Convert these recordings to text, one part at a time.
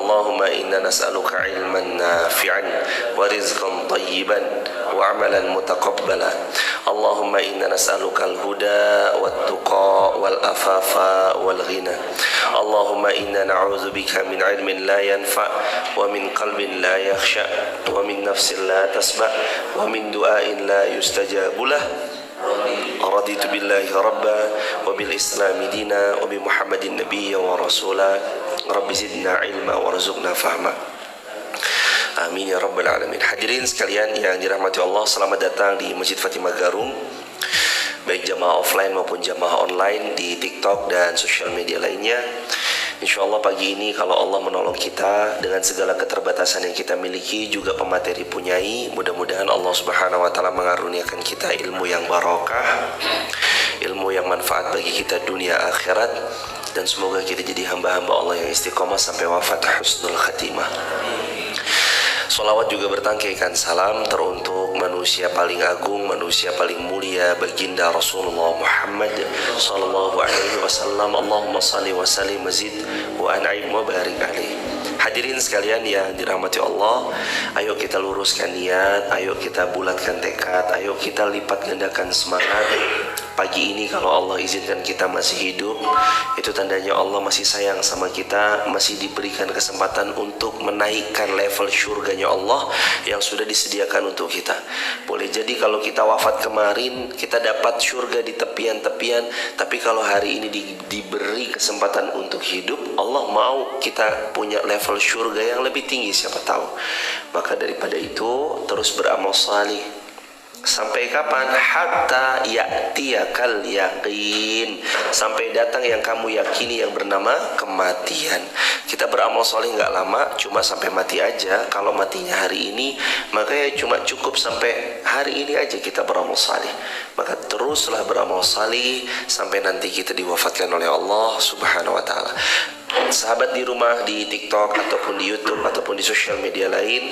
Allahumma inna nas'aluka ilman nafi'an wa rizqan tayyiban wa amalan mutaqabbala. Allahumma inna nas'aluka al-huda wat-tuqa wal-afafa wal-ghina. Allahumma inna na'udzubika min ilmin la yanfa' wa min qalbin la yakhsha wa min nafsin la tasba' wa min du'ain la yustajabu lah. Raditu billahi rabba wa bil islami dina wa bi muhammadin nabiyya wa rasula. Rabbi zidna ilma warzuqna fahma. Amin ya rabbal alamin. Hadirin sekalian yang dirahmati Allah, selamat datang di Masjid Fatimah Garung, baik jamaah offline maupun jamaah online di TikTok dan sosial media lainnya. Insyaallah pagi ini kalau Allah menolong kita dengan segala keterbatasan yang kita miliki, juga pemateri punyai, mudah-mudahan Allah Subhanahu wa taala mengaruniakan kita ilmu yang barokah, ilmu yang manfaat bagi kita dunia akhirat, dan semoga kita jadi hamba-hamba Allah yang istiqomah sampai wafat husnul khatimah. Salawat juga bertangkaikan salam teruntuk manusia paling agung, manusia paling mulia, baginda Rasulullah Muhammad sallallahu alaihi wasallam. Allahumma salli wa sallim mazid wa an'im wa barik alaihi. Hadirin sekalian yang dirahmati Allah, ayo kita luruskan niat, ayo kita bulatkan tekad, ayo kita lipat gandakan semangat. Pagi ini kalau Allah izinkan kita masih hidup, itu tandanya Allah masih sayang sama kita, masih diberikan kesempatan untuk menaikkan level surganya Allah yang sudah disediakan untuk kita. Boleh jadi kalau kita wafat kemarin, kita dapat surga di tepian-tepian, tapi kalau hari ini diberi kesempatan untuk hidup, Allah mau kita punya level surga yang lebih tinggi, siapa tahu. Maka daripada itu terus beramal salih. Sampai kapan? Hatta ya'tiyakal yaqin, sampai datang yang kamu yakini yang bernama kematian. Kita beramal soleh nggak lama, cuma sampai mati aja. Kalau matinya hari ini, maka ya cuma cukup sampai hari ini aja kita beramal soleh. Maka teruslah beramal soleh sampai nanti kita diwafatkan oleh Allah Subhanahu wa taala. Sahabat di rumah, di TikTok ataupun di YouTube ataupun di sosial media lain,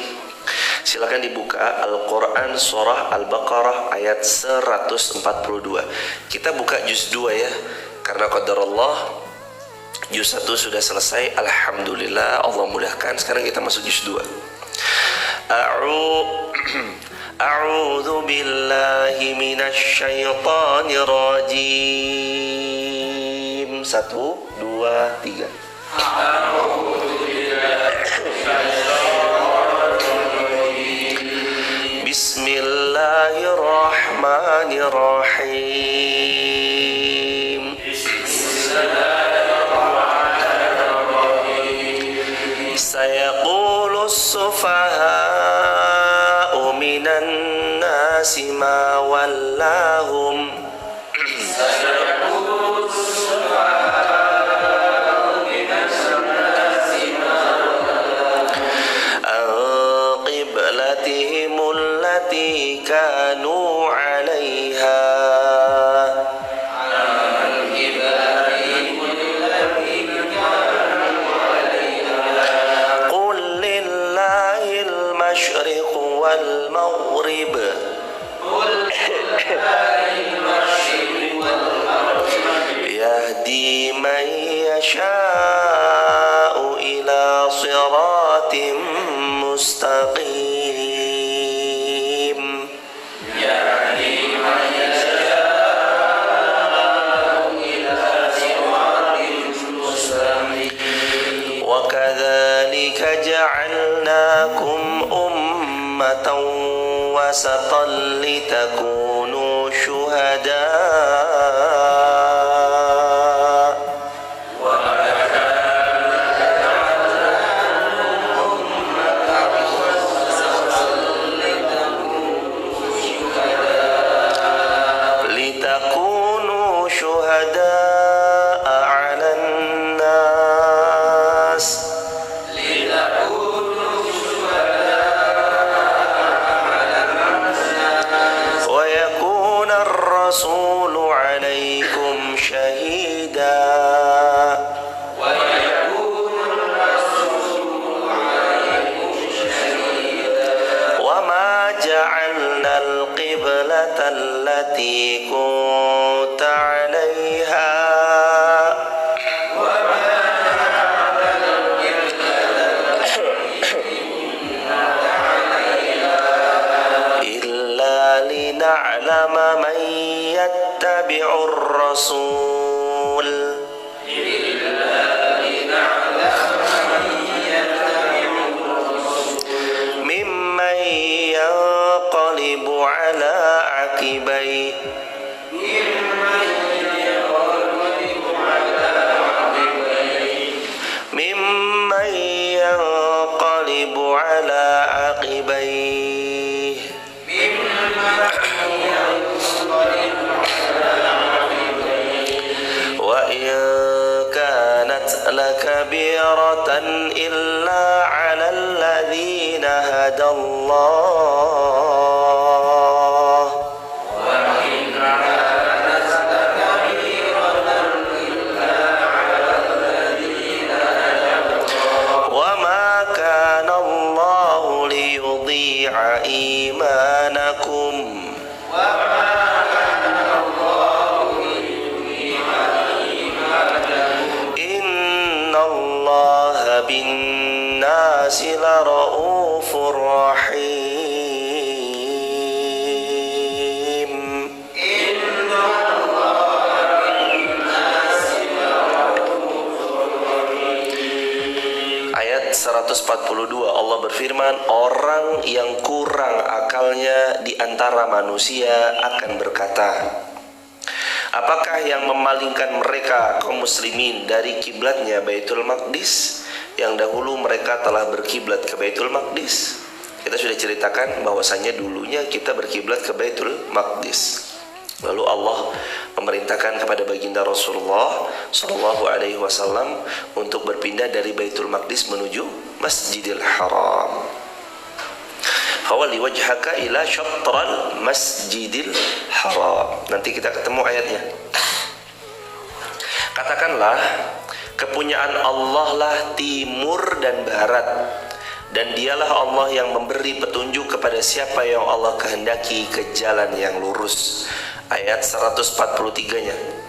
silakan dibuka Al-Quran surah Al-Baqarah ayat 142. Kita buka juz 2 ya, karena qadarullah juz 1 sudah selesai. Alhamdulillah Allah mudahkan. Sekarang kita masuk juz 2. A'udzu billahi minasy syaithanir rajim. 1 2 3. Bismillahirrahmanirrahim. Sayaqulus sufaha'u minan nasi ma wallahum كانوا عليها قل لله المشرق والمغرب يهدي من يشاء إلى صراط مستقيم. جعلناكم أمة وسطا لتكونوا شهداء على الناس ويكون الرسول عليكم شهيدا وما جعلنا القبلة التي كنت عليها yattabi'ur rasul mimman yanqalibu ala aqibai mimman yanqalibu ala aqibai wa in kanat lakabiratan illa ala alladhina hadallah إيمانكم إن الله بالناس لرؤوف رحيم Ayat 142 Allah berfirman, orang yang kurang akalnya di antara manusia akan berkata, apakah yang memalingkan mereka kaum muslimin dari kiblatnya Baitul Maqdis yang dahulu mereka telah berkiblat ke Baitul Maqdis? Kita sudah ceritakan bahwasanya dulunya kita berkiblat ke Baitul Maqdis. Lalu Allah memerintahkan kepada baginda Rasulullah Sallallahu Alaihi Wasallam untuk berpindah dari Baitul Maqdis menuju Masjidil Haram. Fawalli wajhaka ila syatral Masjidil Haram. Nanti kita ketemu ayatnya. Katakanlah, kepunyaan Allah lah timur dan barat, dan dialah Allah yang memberi petunjuk kepada siapa yang Allah kehendaki ke jalan yang lurus. Ayat 143-nya.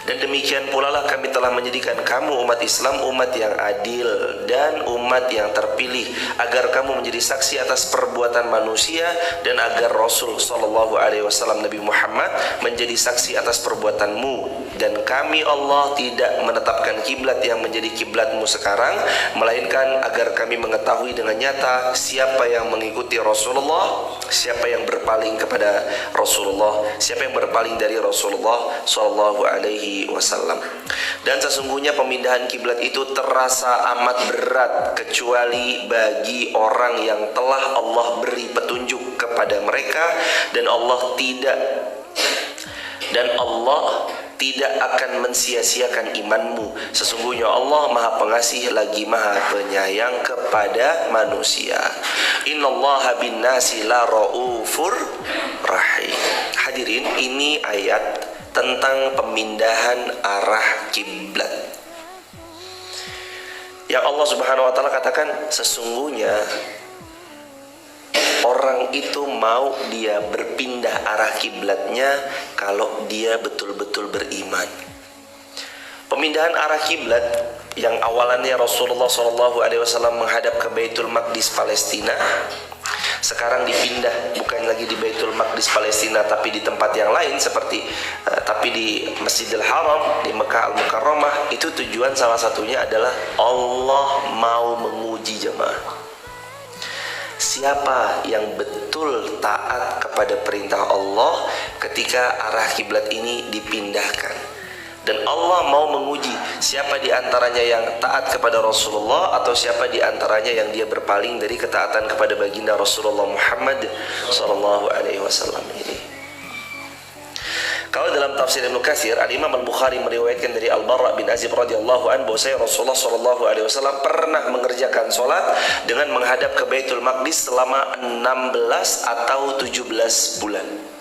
Dan demikian pula lah kami telah menjadikan kamu umat Islam, umat yang adil dan umat yang terpilih, agar kamu menjadi saksi atas perbuatan manusia, dan agar Rasul Sallallahu Alaihi Wasallam Nabi Muhammad menjadi saksi atas perbuatanmu. Dan kami Allah tidak menetapkan kiblat yang menjadi kiblatmu sekarang, melainkan agar kami mengetahui dengan nyata siapa yang mengikuti Rasulullah, siapa yang berpaling kepada Rasulullah, siapa yang berpaling dari Rasulullah Sallallahu Alaihi Wasallam. Dan sesungguhnya pemindahan kiblat itu terasa amat berat kecuali bagi orang yang telah Allah beri petunjuk kepada mereka, dan Allah tidak akan mensia-siakan imanmu. Sesungguhnya Allah Maha Pengasih lagi Maha Penyayang kepada manusia. Innallaha bin nasi la raufur rahim. Hadirin, ini ayat tentang pemindahan arah kiblat. Yang Allah Subhanahu wa taala katakan, sesungguhnya orang itu mau dia berpindah arah kiblatnya kalau dia betul-betul beriman. Pemindahan arah kiblat yang awalannya Rasulullah SAW menghadap ke Baitul Maqdis Palestina, sekarang dipindah bukan lagi di Baitul Maqdis Palestina tapi di tempat yang lain, seperti tapi di Masjidil Haram di Mekah Al-Mukarramah. Itu tujuan salah satunya adalah Allah mau menguji jemaah, siapa yang betul taat kepada perintah Allah ketika arah kiblat ini dipindahkan. Dan Allah mau menguji siapa di antaranya yang taat kepada Rasulullah, atau siapa di antaranya yang dia berpaling dari ketaatan kepada baginda Rasulullah Muhammad sallallahu alaihi wasallam ini. Kalau dalam tafsir Ibnu Katsir, Al-Imam Al-Bukhari meriwayatkan dari Al-Bara bin Azib radhiyallahu anhu bahwa Rasulullah sallallahu alaihi wasallam pernah mengerjakan salat dengan menghadap ke Baitul Maqdis selama 16 atau 17 bulan.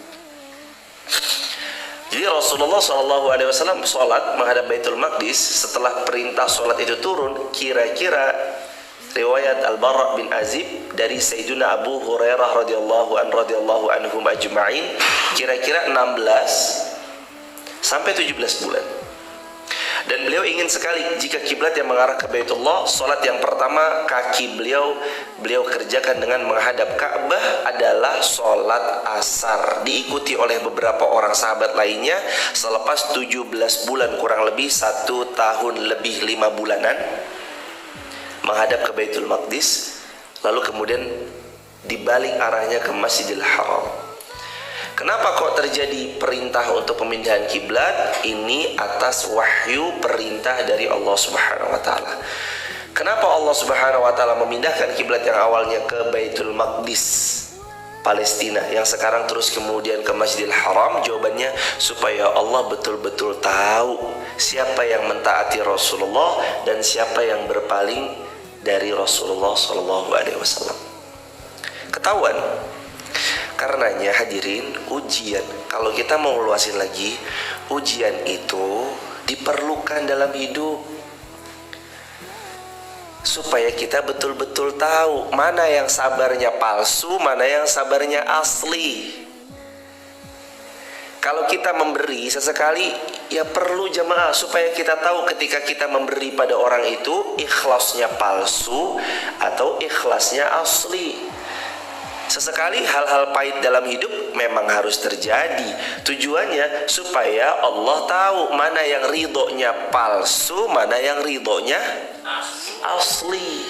Jadi Rasulullah SAW sholat menghadap Baitul Maqdis. Setelah perintah sholat itu turun, kira-kira riwayat Al-Bara bin Azib dari Sayyidina Abu Hurairah radhiyallahu anhum ajma'in, kira-kira 16 sampai 17 bulan. Dan beliau ingin sekali jika kiblat yang mengarah ke Baitullah, salat yang pertama kaki beliau kerjakan dengan menghadap Ka'bah adalah salat asar, diikuti oleh beberapa orang sahabat lainnya selepas 17 bulan, kurang lebih 1 tahun lebih 5 bulanan menghadap ke Baitul Maqdis, lalu kemudian dibalik arahnya ke Masjidil Haram. Kenapa kok terjadi perintah untuk pemindahan kiblat? Ini atas wahyu perintah dari Allah Subhanahu wa taala. Kenapa Allah Subhanahu wa taala memindahkan kiblat yang awalnya ke Baitul Maqdis Palestina yang sekarang terus kemudian ke Masjidil Haram? Jawabannya supaya Allah betul-betul tahu siapa yang mentaati Rasulullah dan siapa yang berpaling dari Rasulullah sallallahu alaihi wasallam. Ketahuan. Karenanya hadirin, ujian, kalau kita mau luasin lagi, ujian itu diperlukan dalam hidup supaya kita betul-betul tahu mana yang sabarnya palsu, mana yang sabarnya asli. Kalau kita memberi sesekali, ya perlu jemaah supaya kita tahu ketika kita memberi pada orang itu ikhlasnya palsu atau ikhlasnya asli. Sesekali hal-hal pahit dalam hidup memang harus terjadi. Tujuannya supaya Allah tahu mana yang ridhonya palsu, mana yang ridhonya asli.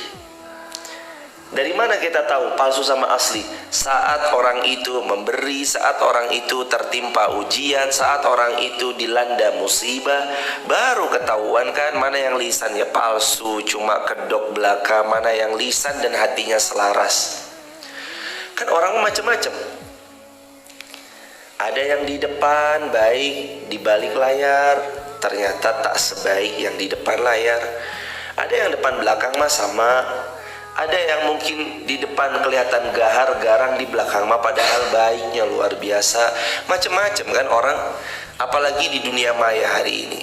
Dari mana kita tahu palsu sama asli? Saat orang itu memberi, saat orang itu tertimpa ujian, saat orang itu dilanda musibah, baru ketahuan kan mana yang lisannya palsu, cuma kedok belaka, mana yang lisan dan hatinya selaras. Kan orang macam-macam. Ada yang di depan baik, di balik layar ternyata tak sebaik yang di depan layar. Ada yang depan belakang mah sama. Ada yang mungkin di depan kelihatan gahar, garang, di belakang mah padahal baiknya luar biasa. Macam-macam kan orang, apalagi di dunia maya hari ini.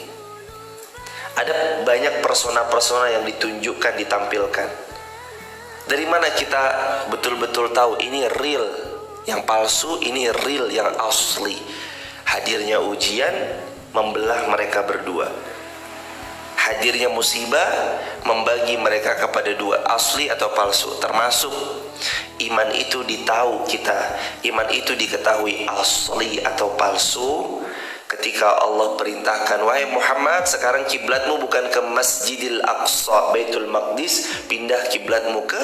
Ada banyak persona-persona yang ditunjukkan, ditampilkan. Dari mana kita betul-betul tahu ini real, yang palsu, ini real, yang asli? Hadirnya ujian membelah mereka berdua. Hadirnya musibah membagi mereka kepada dua, asli atau palsu. Termasuk iman itu ditahu kita, iman itu diketahui asli atau palsu ketika Allah perintahkan, wahai Muhammad, sekarang kiblatmu bukan ke Masjidil Aqsa Baitul Maqdis, pindah kiblatmu ke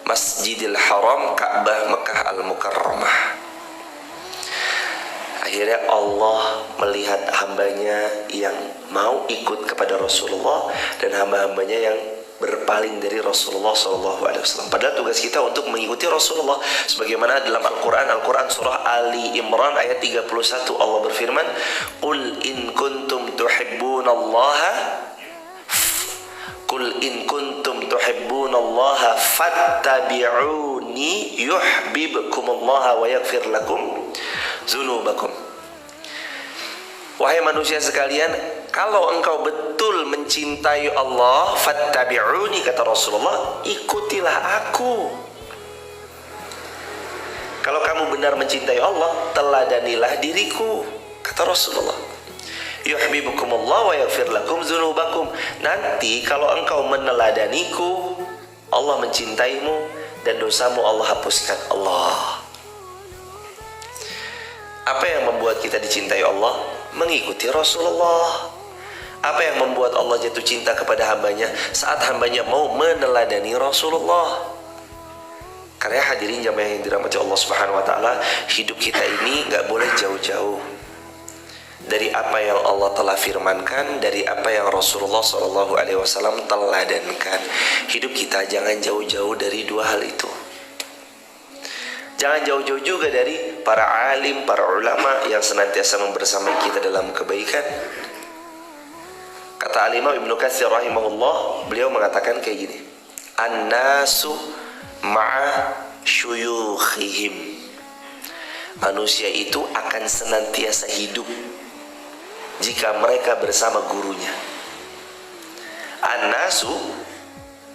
Masjidil Haram Ka'bah Mekah Al-Mukarramah. Akhirnya Allah melihat hambanya yang mau ikut kepada Rasulullah dan hamba-hambanya yang berpaling dari Rasulullah SAW. Padahal tugas kita untuk mengikuti Rasulullah, sebagaimana dalam Al-Quran surah Ali Imran ayat 31 Allah berfirman, Qul in kuntum tuhibbunallaha fattabi'uni yuhibbukumullah wa yaghfir lakum dzunubakum. Wahai manusia sekalian, kalau engkau betul mencintai Allah, fattabi'uni, kata Rasulullah, ikutilah aku. Kalau kamu benar mencintai Allah, teladanilah diriku, kata Rasulullah. Yuhibbukumullah wa yaghfir lakum dzunubakum. Nanti kalau engkau meneladaniku, Allah mencintaimu dan dosamu Allah hapuskan. Allah. Apa yang membuat kita dicintai Allah? Mengikuti Rasulullah. Apa yang membuat Allah jatuh cinta kepada hambanya? Saat hambanya mau meneladani Rasulullah. Karena hadirin jamaah yang dirahmati Allah Subhanahu wa taala, hidup kita ini gak boleh jauh-jauh dari apa yang Allah telah firmankan, dari apa yang Rasulullah SAW teladankan. Hidup kita jangan jauh-jauh dari dua hal itu. Jangan jauh-jauh juga dari para alim, para ulama yang senantiasa membersamai kita dalam kebaikan. Kata Al-Imam Ibnu Katsir rahimahullah, beliau mengatakan kayak gini, An-nasu ma'a syuyukhihim. Manusia itu akan senantiasa hidup jika mereka bersama gurunya. An-nasu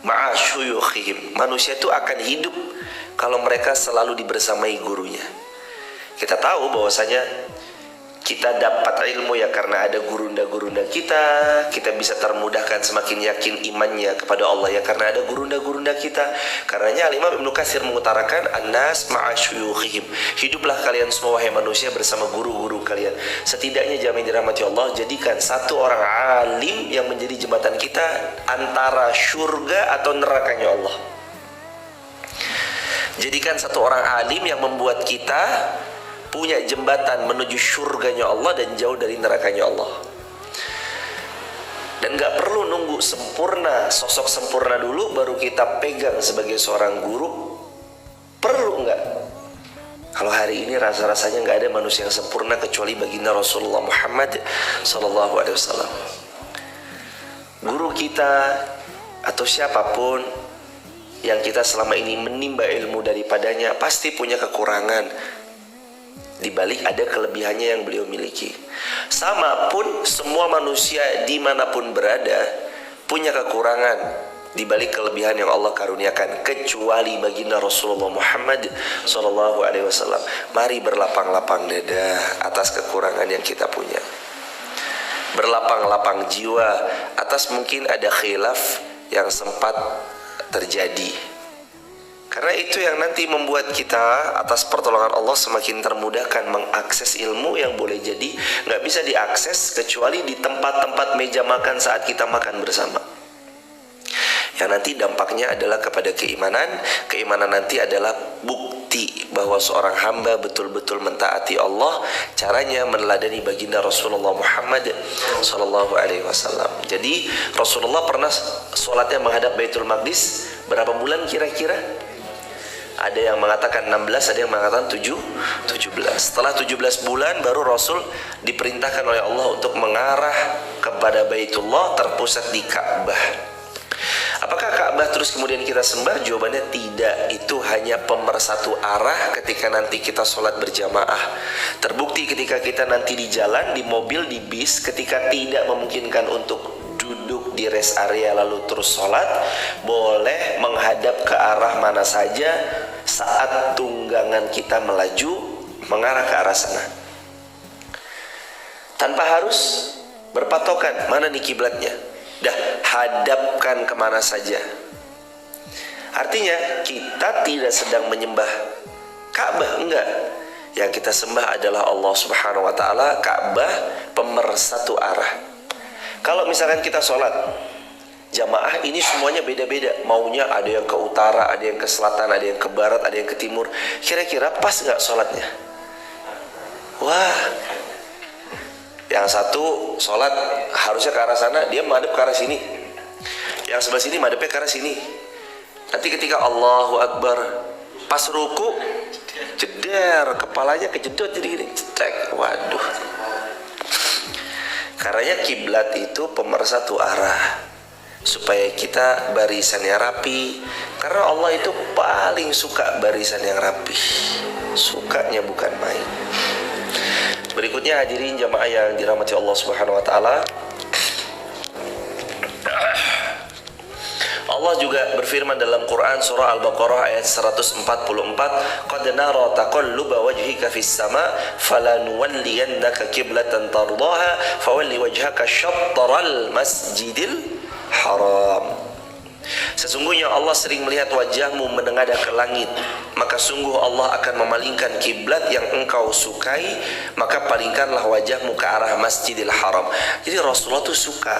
ma'a syuyukhihim. Manusia itu akan hidup kalau mereka selalu dibersamai gurunya. Kita tahu bahwasanya Kita dapat ilmu ya karena ada gurunda-gurunda kita bisa termudahkan semakin yakin imannya kepada Allah ya karena ada gurunda-gurunda kita. Karenanya Imam Ibnu Katsir mengutarakan annas ma'a syuyukhihim. Hiduplah kalian semua wahai manusia bersama guru-guru kalian. Setidaknya jamaah dirahmati Allah, jadikan satu orang alim yang menjadi jembatan kita antara surga atau nerakanya Allah. Jadikan satu orang alim yang membuat kita punya jembatan menuju surganya Allah dan jauh dari nerakanya Allah. Dan gak perlu nunggu sempurna, sosok sempurna dulu baru kita pegang sebagai seorang guru. Perlu nggak? Kalau hari ini rasa-rasanya nggak ada manusia yang sempurna kecuali baginda Rasulullah Muhammad SAW. Guru kita atau siapapun yang kita selama ini menimba ilmu daripadanya pasti punya kekurangan. Di balik ada kelebihannya yang beliau miliki. Sama pun semua manusia dimanapun berada punya kekurangan di balik kelebihan yang Allah karuniakan, kecuali baginda Rasulullah Muhammad SAW. Mari berlapang-lapang dada atas kekurangan yang kita punya, berlapang-lapang jiwa atas mungkin ada khilaf yang sempat terjadi. Karena itu yang nanti membuat kita atas pertolongan Allah semakin termudahkan mengakses ilmu yang boleh jadi nggak bisa diakses kecuali di tempat-tempat meja makan saat kita makan bersama. Yang nanti dampaknya adalah kepada keimanan. Keimanan nanti adalah bukti bahwa seorang hamba betul-betul mentaati Allah. Caranya meneladani baginda Rasulullah Muhammad SAW. Jadi Rasulullah pernah sholatnya menghadap Baitul Maqdis berapa bulan kira-kira? Ada yang mengatakan 16, ada yang mengatakan 17. Setelah 17 bulan baru Rasul diperintahkan oleh Allah untuk mengarah kepada Baitullah terpusat di Ka'bah. Apakah Ka'bah terus kemudian kita sembah? Jawabannya tidak. Itu hanya pemersatu arah ketika nanti kita sholat berjamaah. Terbukti ketika kita nanti di jalan, di mobil, di bis, ketika tidak memungkinkan untuk duduk di rest area lalu terus sholat, boleh menghadap ke arah mana saja saat tunggangan kita melaju mengarah ke arah sana, tanpa harus berpatokan mana nih kiblatnya. Dah, hadapkan kemana saja. Artinya kita tidak sedang menyembah Ka'bah, enggak. Yang kita sembah adalah Allah Subhanahu wa Ta'ala. Ka'bah pemersatu arah. Kalau misalkan kita sholat jamaah, ini semuanya beda-beda. Maunya ada yang ke utara, ada yang ke selatan, ada yang ke barat, ada yang ke timur. Kira-kira pas nggak sholatnya? Wah, yang satu sholat harusnya ke arah sana, dia menghadap ke arah sini. Yang sebelah sini menghadapnya ke arah sini. Nanti ketika Allahu Akbar, pas ruku, jeder, kepalanya kejedot jadi gini, cetek. Waduh. Karenanya kiblat itu pemersatu arah supaya kita barisannya rapi. Karena Allah itu paling suka barisan yang rapi. Sukanya bukan main. Berikutnya hadirin jamaah yang dirahmati Allah Subhanahu wa Ta'ala, Allah juga berfirman dalam Quran surah Al-Baqarah ayat 144, "Qad nara taqalluba wajhika fis sama, falanuwalliyannaka qiblatan tardaha, fawalli wajhaka syattral masjidil haram." Sesungguhnya Allah sering melihat wajahmu menengadah ke langit, maka sungguh Allah akan memalingkan kiblat yang engkau sukai, maka palingkanlah wajahmu ke arah Masjidil Haram. Jadi Rasulullah tuh suka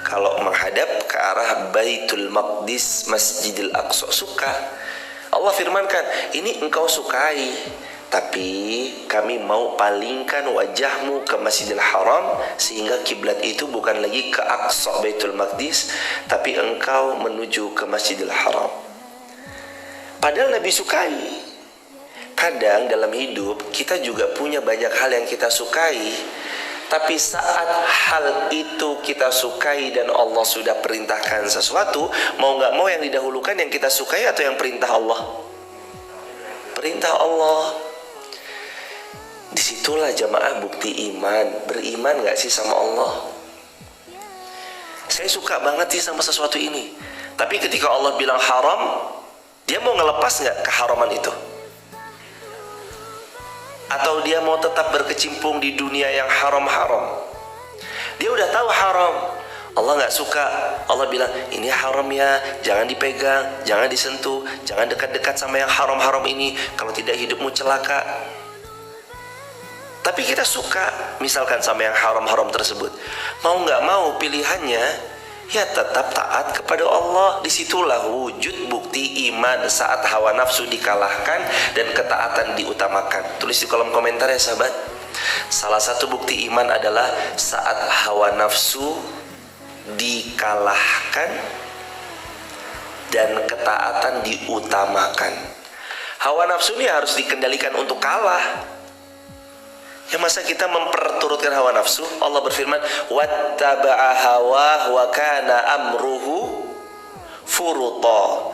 kalau menghadap ke arah Baitul Maqdis, Masjidil Aqsa, suka. Allah firmankan, ini engkau sukai, tapi kami mau palingkan wajahmu ke Masjidil Haram sehingga kiblat itu bukan lagi ke Aqsa Baitul Maqdis, tapi engkau menuju ke Masjidil Haram. Padahal Nabi sukai. Kadang dalam hidup kita juga punya banyak hal yang kita sukai, tapi saat hal itu kita sukai dan Allah sudah perintahkan sesuatu, mau gak mau yang didahulukan yang kita sukai atau yang perintah Allah? Perintah Allah. Disitulah jamaah bukti iman. Beriman gak sih sama Allah? Saya suka banget sih sama sesuatu ini, tapi ketika Allah bilang haram, dia mau ngelepas gak keharaman itu? atau dia mau tetap berkecimpung di dunia yang haram-haram. Dia udah tahu haram, Allah nggak suka. Allah bilang ini haram ya, jangan dipegang, jangan disentuh, jangan dekat-dekat sama yang haram-haram ini, kalau tidak hidupmu celaka. Tapi kita suka misalkan sama yang haram-haram tersebut. Mau nggak mau pilihannya ya tetap taat kepada Allah. Disitulah wujud bukti iman, saat hawa nafsu dikalahkan dan ketaatan diutamakan. Tulis di kolom komentar ya sahabat. Salah satu bukti iman adalah saat hawa nafsu dikalahkan dan ketaatan diutamakan. Hawa nafsu ini harus dikendalikan untuk kalah. Ya masa kita memperturutkan hawa nafsu? Allah berfirman, wattaba'a hawah wa kana amruhu furuta.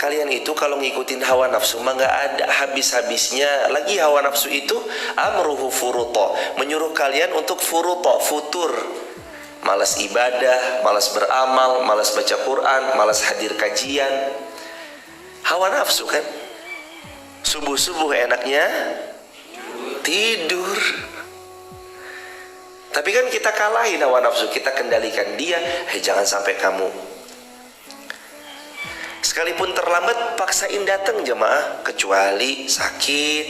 Kalian itu kalau ngikutin hawa nafsu mah nggak ada habis-habisnya. Lagi hawa nafsu itu amruhu furuta, menyuruh kalian untuk furuta, futur. Malas ibadah, malas beramal, malas baca Quran, malas hadir kajian. Hawa nafsu kan. Subuh-subuh enaknya tidur. Tapi kan kita kalahin hawa nafsu, kita kendalikan dia. Jangan sampai kamu, sekalipun terlambat, paksain datang jemaah. Kecuali sakit,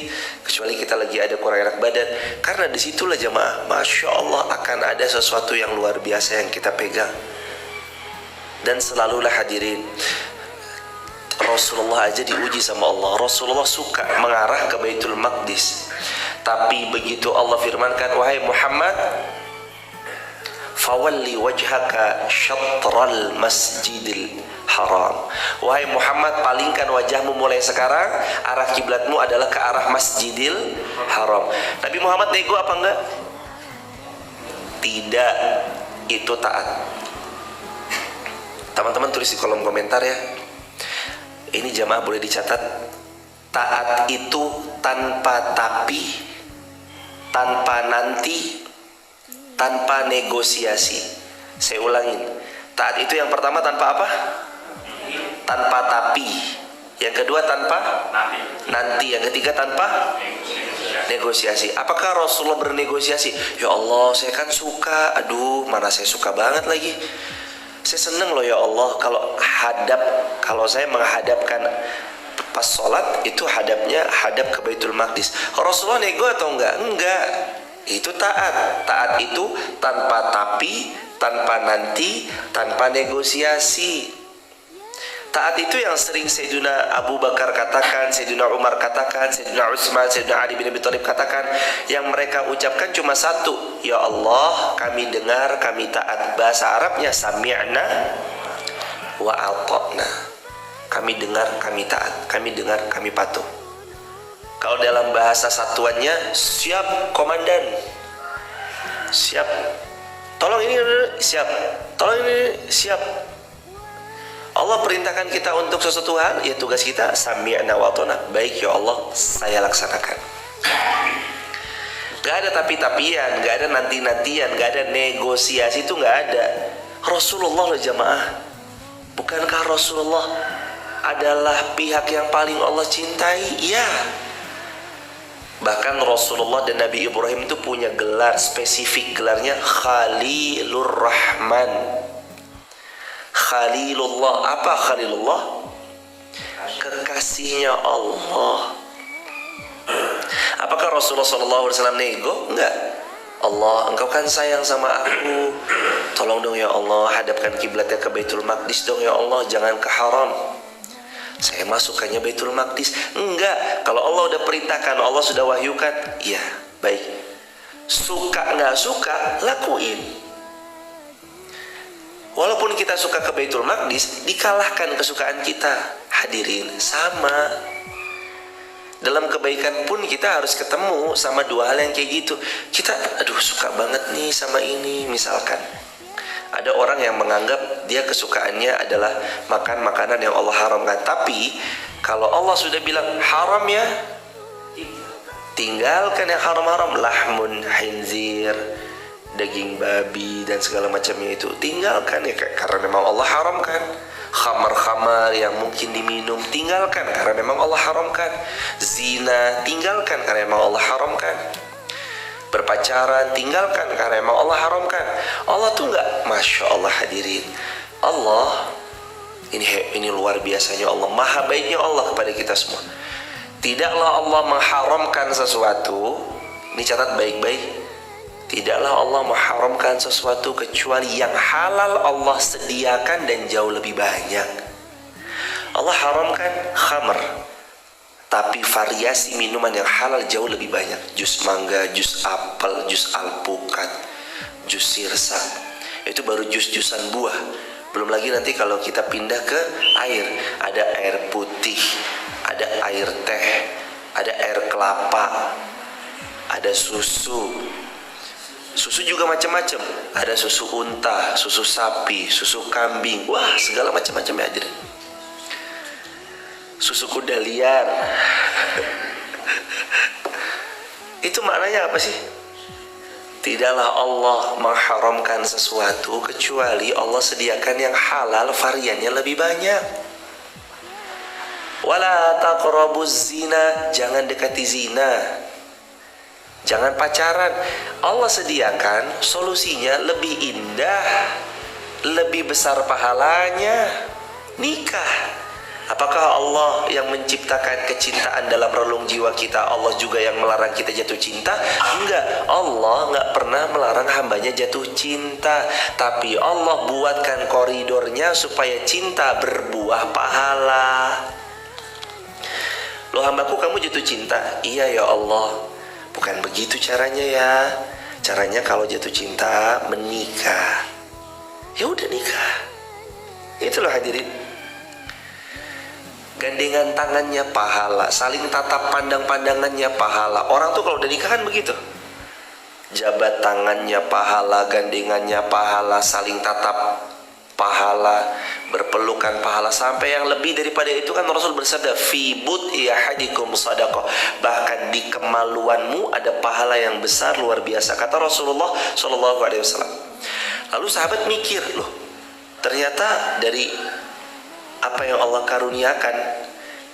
kecuali kita lagi ada kurang enak badan. Karena disitulah jemaah, Masya Allah akan ada sesuatu yang luar biasa yang kita pegang. Dan selalulah hadirin, Rasulullah aja diuji sama Allah. Rasulullah suka mengarah ke Baitul Maqdis. Tapi begitu Allah firmankan, wahai Muhammad, fawalli wajhaka syatral masjidil haram. Wahai Muhammad, palingkan wajahmu mulai sekarang, arah kiblatmu adalah ke arah Masjidil Haram. Nabi Muhammad nego apa enggak? Tidak, itu taat. Teman-teman tulis di kolom komentar ya. Ini jamaah boleh dicatat. Taat itu tanpa tapi, tanpa nanti, tanpa negosiasi. Saya ulangin. Taat itu yang pertama tanpa apa? Tanpa tapi. Yang kedua tanpa nanti. Yang ketiga tanpa negosiasi. Apakah Rasulullah bernegosiasi? Ya Allah, saya kan suka. Aduh, mana saya suka banget lagi. Saya seneng loh ya Allah kalau saya menghadapkan pas sholat itu hadap ke Baitul Maqdis. Rasulullah nego atau enggak? Enggak. Itu taat. Taat itu tanpa tapi, tanpa nanti, tanpa negosiasi. Taat itu yang sering Sayyidina Abu Bakar katakan, Sayyidina Umar katakan, Sayyidina Utsman, Sayyidina Ali bin Abi Thalib katakan. Yang mereka ucapkan cuma satu, ya Allah, kami dengar, kami taat. Bahasa Arabnya sami'na wa ata'na. Kami dengar, kami taat. Kami dengar, kami patuh. Kalau dalam bahasa satuannya, siap komandan, siap, tolong ini, siap, tolong ini, siap. Allah perintahkan kita untuk sesuatu hal, ya tugas kita sami'na wa ata'na. Baik ya Allah, saya laksanakan. Gak ada tapi-tapian, gak ada nanti-nantian, gak ada negosiasi, itu gak ada. Rasulullah loh jamaah. Bukankah Rasulullah adalah pihak yang paling Allah cintai? Ya. Bahkan Rasulullah dan Nabi Ibrahim itu punya gelar spesifik, gelarnya Khalilur Rahman. Khalilullah. Apa Khalilullah? Kekasihnya Allah. Apakah Rasulullah SAW nego? Enggak. Allah, engkau kan sayang sama aku, tolong dong ya Allah, hadapkan kiblatnya ke Baitul Maqdis dong ya Allah, jangan ke haram. Saya masukannya Baitul Maqdis. Enggak. Kalau Allah udah perintahkan, Allah sudah wahyukan, iya, baik. Suka nggak suka, lakuin. Walaupun kita suka ke Baitul Maqdis, dikalahkan kesukaan kita. Hadirin, sama. Dalam kebaikan pun kita harus ketemu sama dua hal yang kayak gitu. Kita, aduh suka banget nih sama ini. Misalkan, ada orang yang menganggap dia kesukaannya adalah makan makanan yang Allah haramkan. Tapi, kalau Allah sudah bilang haram ya, tinggalkan yang haram-haram. Lahmun khinzir, daging babi dan segala macamnya itu tinggalkan ya, karena memang Allah haramkan. Khamar-khamar yang mungkin diminum, tinggalkan karena memang Allah haramkan. Zina, tinggalkan karena memang Allah haramkan. Berpacaran, tinggalkan karena memang Allah haramkan. Allah tuh nggak, Masya Allah hadirin, Allah ini luar biasanya Allah, maha baiknya Allah kepada kita semua. Tidaklah Allah mengharamkan sesuatu, ini catat baik-baik, tidaklah Allah mengharamkan sesuatu kecuali yang halal Allah sediakan dan jauh lebih banyak. Allah haramkan khamr, tapi variasi minuman yang halal jauh lebih banyak. Jus mangga, jus apel, jus alpukat, jus sirsak. Itu baru jus-jusan buah. Belum lagi nanti kalau kita pindah ke air, ada air putih, ada air teh, ada air kelapa, ada susu. Susu juga macam-macam. Ada susu unta, susu sapi, susu kambing. Wah, segala macam-macam ya hadirin. Susu kuda liar. Itu maknanya apa sih? Tidaklah Allah mengharamkan sesuatu kecuali Allah sediakan yang halal variannya lebih banyak. Wala taqrabuz zina, jangan dekati zina. Jangan pacaran. Allah sediakan solusinya lebih indah, lebih besar pahalanya. Nikah. Apakah Allah yang menciptakan kecintaan dalam relung jiwa kita, Allah juga yang melarang kita jatuh cinta? Enggak, Allah enggak pernah melarang hambanya jatuh cinta. Tapi Allah buatkan koridornya supaya cinta berbuah pahala. Loh hambaku, kamu jatuh cinta? Iya ya Allah. Bukan begitu caranya ya. Caranya kalau jatuh cinta menikah. Ya udah nikah. Itulah hadirin. Gandengan tangannya pahala, saling tatap pandang-pandangannya pahala. Orang tuh kalau udah nikah kan begitu. Jabat tangannya pahala, gandengannya pahala, saling tatap pahala, berpelukan pahala. Sampai yang lebih daripada itu kan Rasul bersabda, fi bud'i ahadikum sadaqah. Bahkan di kemaluanmu ada pahala yang besar luar biasa, kata Rasulullah SAW. Lalu sahabat mikir, loh ternyata dari apa yang Allah karuniakan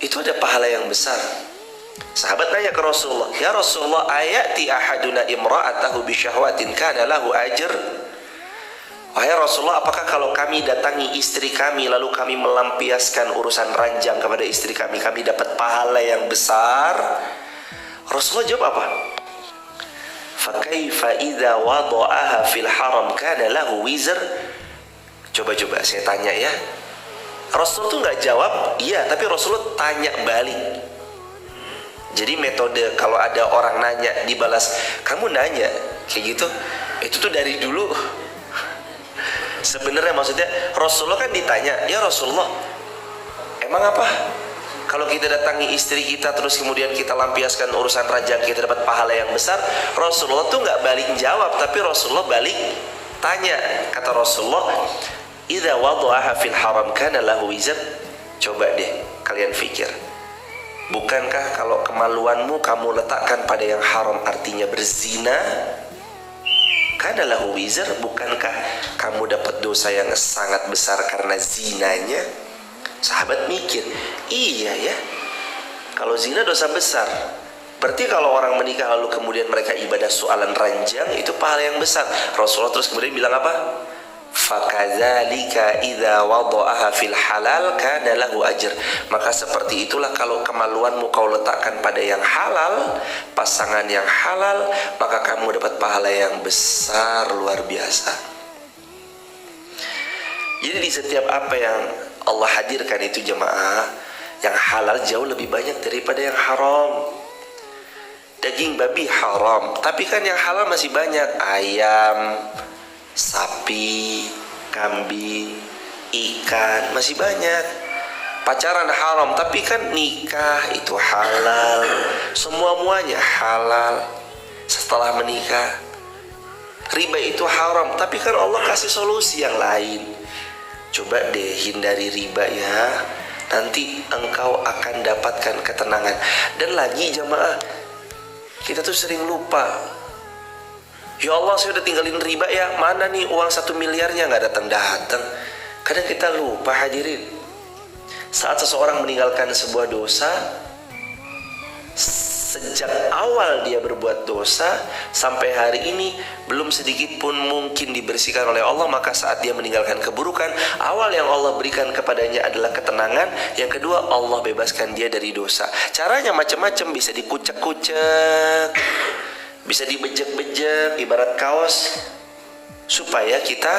itu ada pahala yang besar. Sahabat nanya ke Rasulullah, ya Rasulullah, ayati ahaduna imra'atahu bisyahwatin kana lahu ajr? Wahai Rasulullah, apakah kalau kami datangi istri kami lalu kami melampiaskan urusan ranjang kepada istri kami, kami dapat pahala yang besar? Rasulullah jawab apa? Fakaifa idza wada'aha fil haram kana lahu wizr? Coba saya tanya ya. Rasul tuh nggak jawab iya, tapi Rasulullah tanya balik. Jadi metode kalau ada orang nanya dibalas, kamu nanya kayak gitu, itu tuh dari dulu. Sebenarnya maksudnya Rasulullah kan ditanya, ya Rasulullah, emang apa? Kalau kita datangi istri kita terus kemudian kita lampiaskan urusan ranjang, kita dapat pahala yang besar. Rasulullah tuh nggak balik jawab, tapi Rasulullah balik tanya. Kata Rasulullah, idza wada'aha fil haram kana lahu wizr. Coba deh kalian pikir, bukankah kalau kemaluanmu kamu letakkan pada yang haram, artinya berzina, kana lahu wizr, bukankah kamu dapat dosa yang sangat besar karena zinanya? Sahabat mikir, iya ya, kalau zina dosa besar, berarti kalau orang menikah lalu kemudian mereka ibadah soalan ranjang, itu pahala yang besar. Rasulullah terus kemudian bilang apa? Fakadzalika idza wada'aha fil halal kana lahu ajr. Maka seperti itulah kalau kemaluanmu kau letakkan pada yang halal, pasangan yang halal, maka kamu dapat pahala yang besar luar biasa. Jadi di setiap apa yang Allah hadirkan itu jemaah, yang halal jauh lebih banyak daripada yang haram. Daging babi haram, tapi kan yang halal masih banyak. Ayam, sapi, kambing, ikan, masih banyak. Pacaran haram, tapi kan nikah itu halal. Semua-muanya halal setelah menikah. Riba itu haram, tapi kan Allah kasih solusi yang lain. Coba deh hindari riba ya, nanti engkau akan dapatkan ketenangan. Dan lagi jamaah, kita tuh sering lupa, ya Allah saya udah tinggalin riba ya, mana nih uang 1 miliarnya nggak datang-datang. Kadang kita lupa hadirin, saat seseorang meninggalkan sebuah dosa, sejak awal dia berbuat dosa sampai hari ini belum sedikit pun mungkin dibersihkan oleh Allah. Maka saat dia meninggalkan keburukan, awal yang Allah berikan kepadanya adalah ketenangan. Yang kedua, Allah bebaskan dia dari dosa. Caranya macam-macam, bisa dikucek-kucek, bisa dibejek-bejek ibarat kaos, supaya kita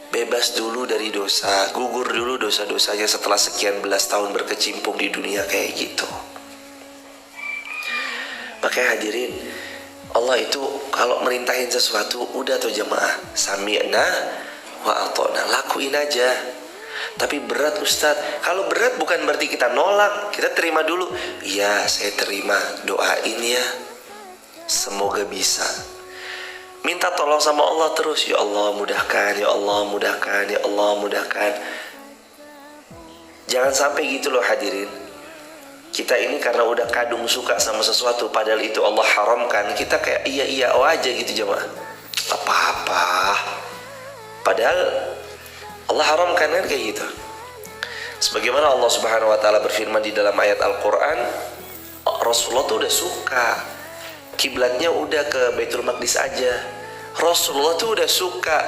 bebas dulu dari dosa, gugur dulu dosa-dosanya setelah sekian belas tahun berkecimpung di dunia kayak gitu. Makanya hadirin, Allah itu kalau merintahin sesuatu, udah tuh jemaah, sami'na wa ata'na, lakuin aja. Tapi berat Ustadz. Kalau berat bukan berarti kita nolak, kita terima dulu. Iya, saya terima, doain ya, semoga bisa. Minta tolong sama Allah terus, ya Allah mudahkan, ya Allah mudahkan, ya Allah mudahkan. Jangan sampai gitu loh hadirin. Kita ini karena udah kadung suka sama sesuatu, padahal itu Allah haramkan, kita kayak iya aja gitu jemaah. Apa-apa. Padahal Allah haramkan kan kayak gitu. Sebagaimana Allah Subhanahu wa taala berfirman di dalam ayat Al-Qur'an, Rasulullah tuh udah suka, kiblatnya udah ke Baitul Maqdis aja. Rasulullah tuh udah suka.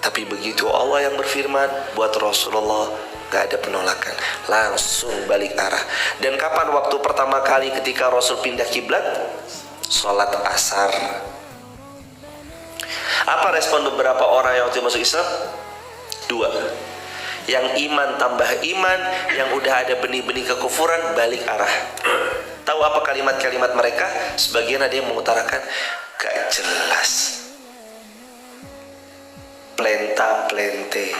Tapi begitu Allah yang berfirman, buat Rasulullah gak ada penolakan, langsung balik arah. Dan kapan waktu pertama kali ketika Rasul pindah kiblat? Sholat asar. Apa respon beberapa orang yang waktu masuk Islam? Dua. Yang iman tambah iman, yang udah ada benih-benih kekufuran, balik arah. Tahu apa kalimat-kalimat mereka? Sebagian ada yang mengutarakan, gak jelas, plenta-plente,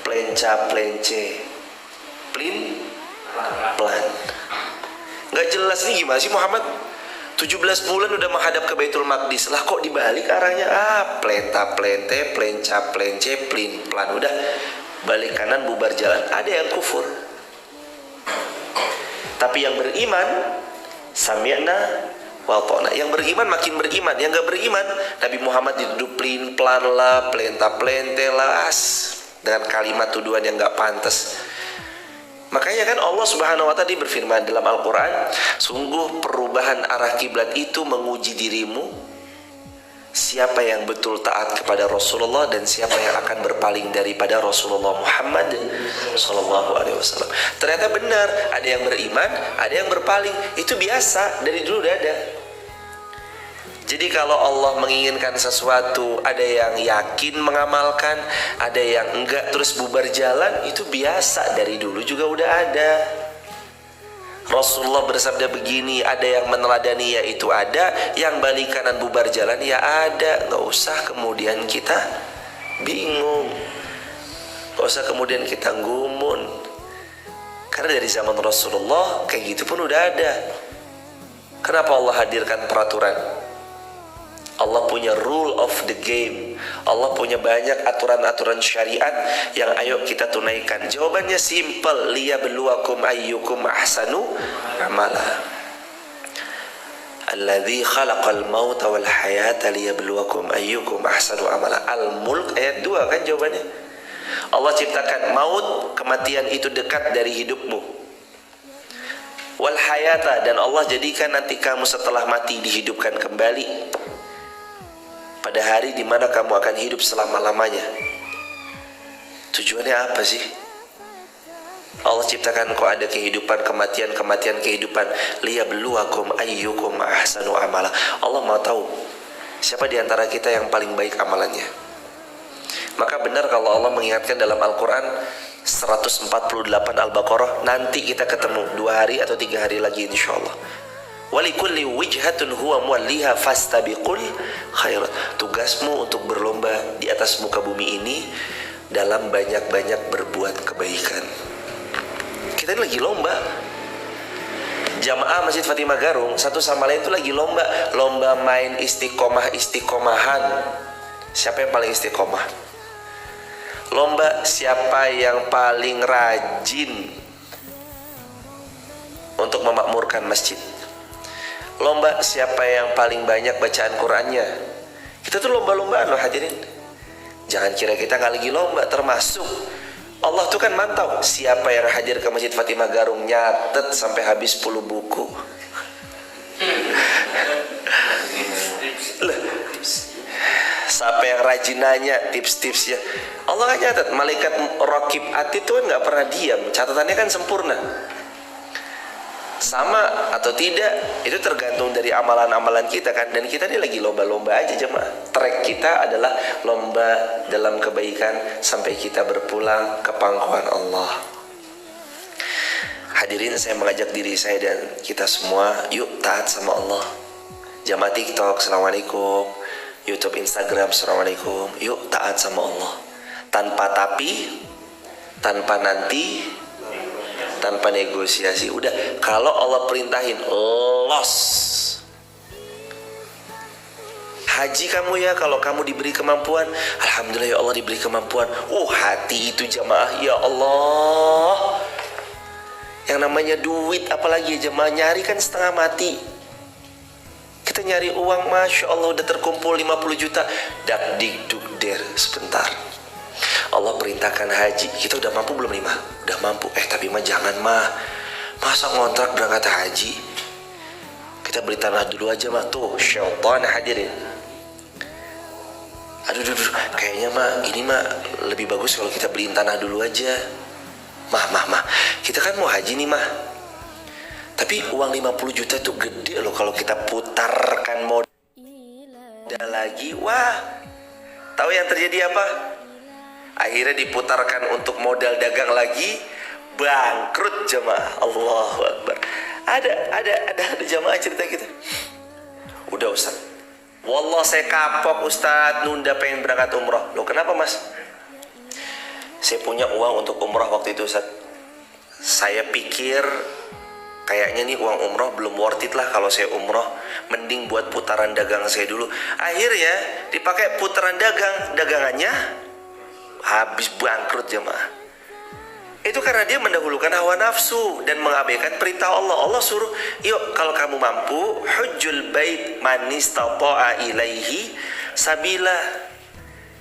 plenca-plence, plin-plan. Gak jelas nih, gimana sih Muhammad? 17 bulan udah menghadap ke Baitul Maqdis, lah kok dibalik arahnya? Plenta-plente, plenca-plence, plin-plan. Udah balik kanan, bubar jalan. Ada yang kufur. Tapi yang beriman, sami'na wa ata'na. Yang beriman makin beriman. Yang gak beriman, Nabi Muhammad dituduh plin-plan lah, plenta-plente lah, dengan kalimat tuduhan yang gak pantas. Makanya kan Allah Subhanahu wa ta'ala berfirman dalam Al-Quran, sungguh perubahan arah kiblat itu menguji dirimu, siapa yang betul taat kepada Rasulullah dan siapa yang akan berpaling daripada Rasulullah Muhammad sallallahu alaihi wasallam. Ternyata benar, ada yang beriman, ada yang berpaling. Itu biasa, dari dulu udah ada. Jadi kalau Allah menginginkan sesuatu, ada yang yakin mengamalkan, ada yang enggak terus bubar jalan, itu biasa, dari dulu juga udah ada. Rasulullah bersabda begini, ada yang meneladani, ya itu ada, yang balik kanan bubar jalan, ya ada. Nggak usah kemudian kita bingung, nggak usah kemudian kita gumun, karena dari zaman Rasulullah kayak gitu pun udah ada. Kenapa Allah hadirkan peraturan? Allah punya rule of the game. Allah punya banyak aturan-aturan syariat yang ayo kita tunaikan. Jawabannya simple, liyabluwakum ayyukum ahsanu amala. Alladzi khalaqal mauta wal hayata liyabluwakum ayyukum ahsanu amala. Al-Mulk ayat 2 kan jawabannya. Allah ciptakan maut, kematian itu dekat dari hidupmu. Wal hayata, dan Allah jadikan nanti kamu setelah mati dihidupkan kembali pada hari di mana kamu akan hidup selama-lamanya. Tujuannya apa sih? Allah ciptakan kok ada kehidupan, kematian, kehidupan. Liyabluwakum ayyukum ahsanu amala. Allah mau tahu siapa di antara kita yang paling baik amalannya. Maka benar kalau Allah mengingatkan dalam Al-Quran 148 Al-Baqarah, nanti kita ketemu 2 hari atau 3 hari lagi insyaallah. Walikulli wijhatun huwa muwalliha fastabiqul khairat. Tugasmu untuk berlomba di atas muka bumi ini dalam banyak-banyak berbuat kebaikan. Kita ini lagi lomba. Jamaah Masjid Fatimah Garung satu sama lain itu lagi lomba main istiqomahan. Siapa yang paling istiqomah? Lomba siapa yang paling rajin untuk memakmurkan masjid. Lomba siapa yang paling banyak bacaan Qur'annya. Kita tuh lomba-lombaan loh hadirin. Jangan kira kita nggak lagi lomba. Termasuk Allah tuh kan mantau siapa yang hadir ke Masjid Fatimah Garung, nyatet sampai habis 10 buku. Siapa yang rajin nanya tips-tipsnya, Allah kan nyatet. Malaikat Raqib Atid itu kan nggak pernah diam, catatannya kan sempurna. Sama atau tidak itu tergantung dari amalan-amalan kita kan. Dan kita ini lagi lomba-lomba aja jemaah. Trek kita adalah lomba dalam kebaikan sampai kita berpulang ke pangkuan Allah. Hadirin, saya mengajak diri saya dan kita semua, yuk taat sama Allah. Jamaah TikTok, assalamualaikum. YouTube, Instagram, assalamualaikum. Yuk taat sama Allah. Tanpa tapi, tanpa nanti, tanpa negosiasi. Udah, kalau Allah perintahin, los. Haji kamu ya, kalau kamu diberi kemampuan, alhamdulillah ya Allah diberi kemampuan. Hati itu jamaah, ya Allah. Yang namanya duit, apalagi ya jamaah, nyari kan setengah mati. Kita nyari uang, masya Allah udah terkumpul 50 juta. Dak dik duk der, sebentar. Allah perintahkan haji, kita udah mampu belum nih mah? Udah mampu, tapi mah jangan mah. Masa ngontrak berangkat haji? Kita beli tanah dulu aja mah. Tuh, syaitan hadirin. Aduh, kayaknya mah ini mah lebih bagus kalau kita beliin tanah dulu aja. Mah, kita kan mau haji nih mah. Tapi uang 50 juta itu gede loh kalau kita putarkan modal lagi. Wah, tahu yang terjadi apa? Akhirnya diputarkan untuk modal dagang lagi, bangkrut jemaah. Allahu Akbar. Ada jemaah cerita gitu. Udah Ustaz, wallah saya kapok Ustaz, nunda pengen berangkat umroh. Loh kenapa mas? Saya punya uang untuk umroh waktu itu Ustaz. Saya pikir kayaknya nih uang umroh belum worth it lah kalau saya umroh. Mending buat putaran dagang saya dulu. Akhirnya dipakai putaran dagangannya habis, bangkrut jemaah. Itu karena dia mendahulukan hawa nafsu dan mengabaikan perintah Allah. Allah suruh, yuk kalau kamu mampu, hujjul bait man istata'a ilaihi sabila.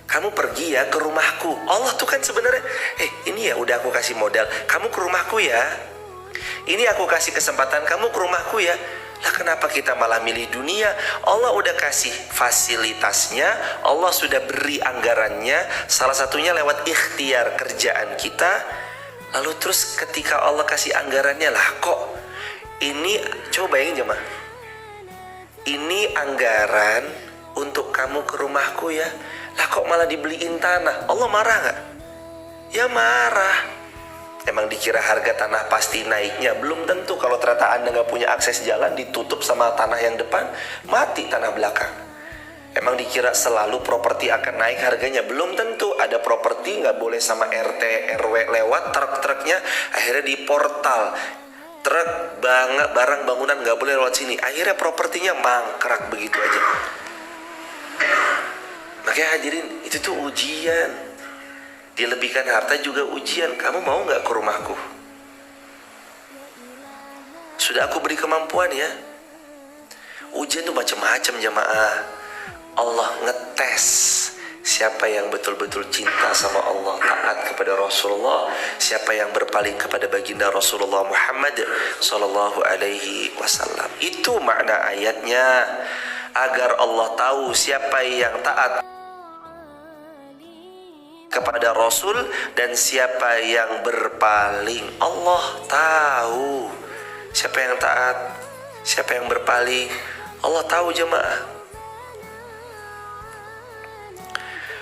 Kamu pergi ya ke rumahku. Allah tuh kan sebenarnya, ini ya udah aku kasih modal, kamu ke rumahku ya. Ini aku kasih kesempatan, kamu ke rumahku ya. Lah kenapa kita malah milih dunia? Allah udah kasih fasilitasnya, Allah sudah beri anggarannya, salah satunya lewat ikhtiar kerjaan kita. Lalu terus ketika Allah kasih anggarannya, lah kok ini, coba bayangin jemaah, ini anggaran untuk kamu ke rumahku ya. Lah kok malah dibeliin tanah? Allah marah gak? Ya marah. Emang dikira harga tanah pasti naiknya? Belum tentu. Kalau ternyata Anda gak punya akses jalan, ditutup sama tanah yang depan, mati tanah belakang. Emang dikira selalu properti akan naik harganya? Belum tentu. Ada properti gak boleh sama RT, RW lewat, truk-truknya akhirnya di portal. Truk, barang bangunan gak boleh lewat sini. Akhirnya propertinya mangkrak begitu aja. Makanya hadirin, itu tuh ujian. Dilebihkan harta juga ujian. Kamu mau gak ke rumahku? Sudah aku beri kemampuan ya. Ujian tuh macam-macam jemaah. Allah ngetes siapa yang betul-betul cinta sama Allah, taat kepada Rasulullah, siapa yang berpaling kepada baginda Rasulullah Muhammad sallallahu alaihi wasallam. Itu makna ayatnya, agar Allah tahu siapa yang taat kepada Rasul dan siapa yang berpaling. Allah tahu siapa yang taat, siapa yang berpaling. Allah tahu jemaah.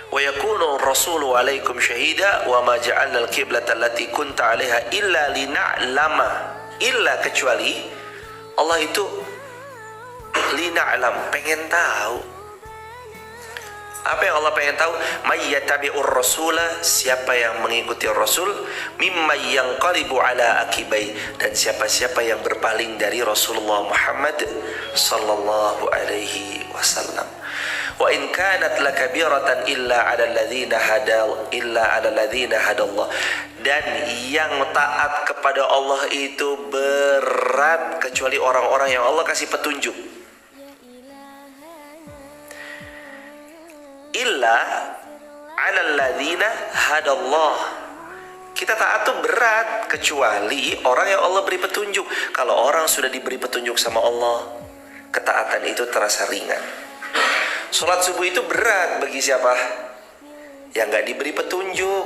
Wa yakunu rasulu alaikum syahida wa ma ja'alna al-qiblata allati kunta 'alaiha illa lina'lama, illa kecuali Allah itu lina'lam, pengen tahu. Apa yang Allah pengen tahu? May yattabi'ur rasula, siapa yang mengikuti Rasul, mimma yanqalibu ala akibai, dan siapa-siapa yang berpaling dari Rasulullah Muhammad sallallahu alaihi wasallam. Wa in kanat lakabiratan illa 'ala alladzina hadallah, dan yang taat kepada Allah itu berat kecuali orang-orang yang Allah kasih petunjuk. Illa 'alal ladzina hadallah. Kita taat tuh berat kecuali orang yang Allah beri petunjuk. Kalau orang sudah diberi petunjuk sama Allah, ketaatan itu terasa ringan. Sholat subuh itu berat bagi siapa? Yang gak diberi petunjuk.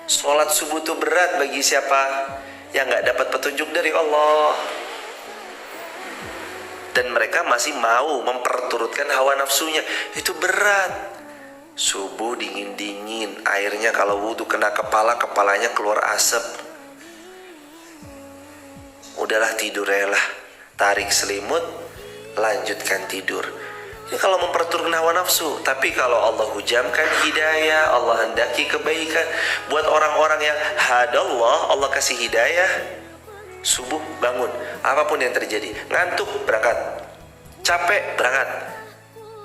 Sholat subuh itu berat bagi siapa? Yang gak dapat petunjuk dari Allah. Dan mereka masih mau memperturutkan hawa nafsunya. Itu berat. Subuh dingin-dingin, airnya kalau wudhu kena kepala, kepalanya keluar asap. Udahlah tidur lah, tarik selimut, lanjutkan tidur. Ini kalau memperturutkan hawa nafsu. Tapi kalau Allah hujamkan hidayah, Allah hendaki kebaikan buat orang-orang yang hadallah, Allah kasih hidayah, subuh bangun, apapun yang terjadi, ngantuk berangkat, capek berangkat.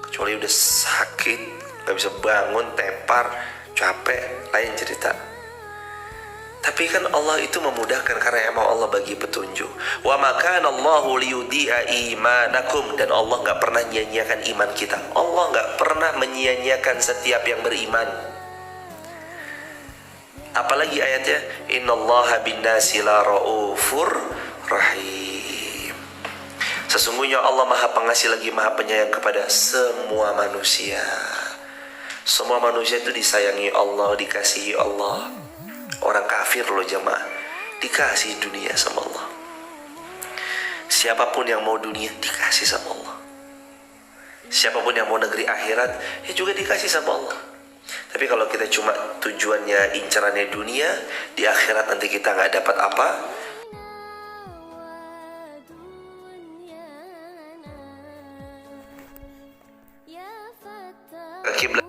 Kecuali udah sakit, gak bisa bangun, tepar, capek, lain cerita. Tapi kan Allah itu memudahkan karena emang Allah bagi petunjuk. Wa makana Allahu liyudi'a imanakum. Dan Allah gak pernah menyia-nyiakan iman kita. Allah gak pernah menyia-nyiakan setiap yang beriman. Apalagi ayatnya, innallaha binnasi la raufur rahim. Sesungguhnya Allah maha pengasih lagi maha penyayang kepada semua manusia. Semua manusia itu disayangi Allah, dikasihi Allah. Orang kafir loh jemaah, dikasih dunia sama Allah. Siapapun yang mau dunia, dikasih sama Allah. Siapapun yang mau negeri akhirat, ya juga dikasih sama Allah. Tapi kalau kita cuma tujuannya, incarannya dunia, di akhirat nanti kita gak dapat apa. Kiblat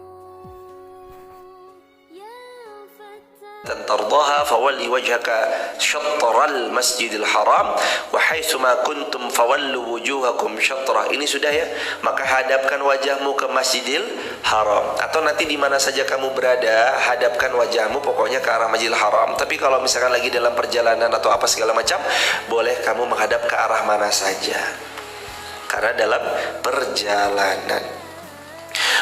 tardaha fawalli wajhaka syatral masjidil haram wa haitsuma kuntum fawallu wujuhakum syatrah. Ini sudah ya, maka hadapkan wajahmu ke Masjidil Haram, atau nanti di mana saja kamu berada, hadapkan wajahmu pokoknya ke arah Masjidil Haram. Tapi kalau misalkan lagi dalam perjalanan atau apa segala macam, boleh kamu menghadap ke arah mana saja, karena dalam perjalanan.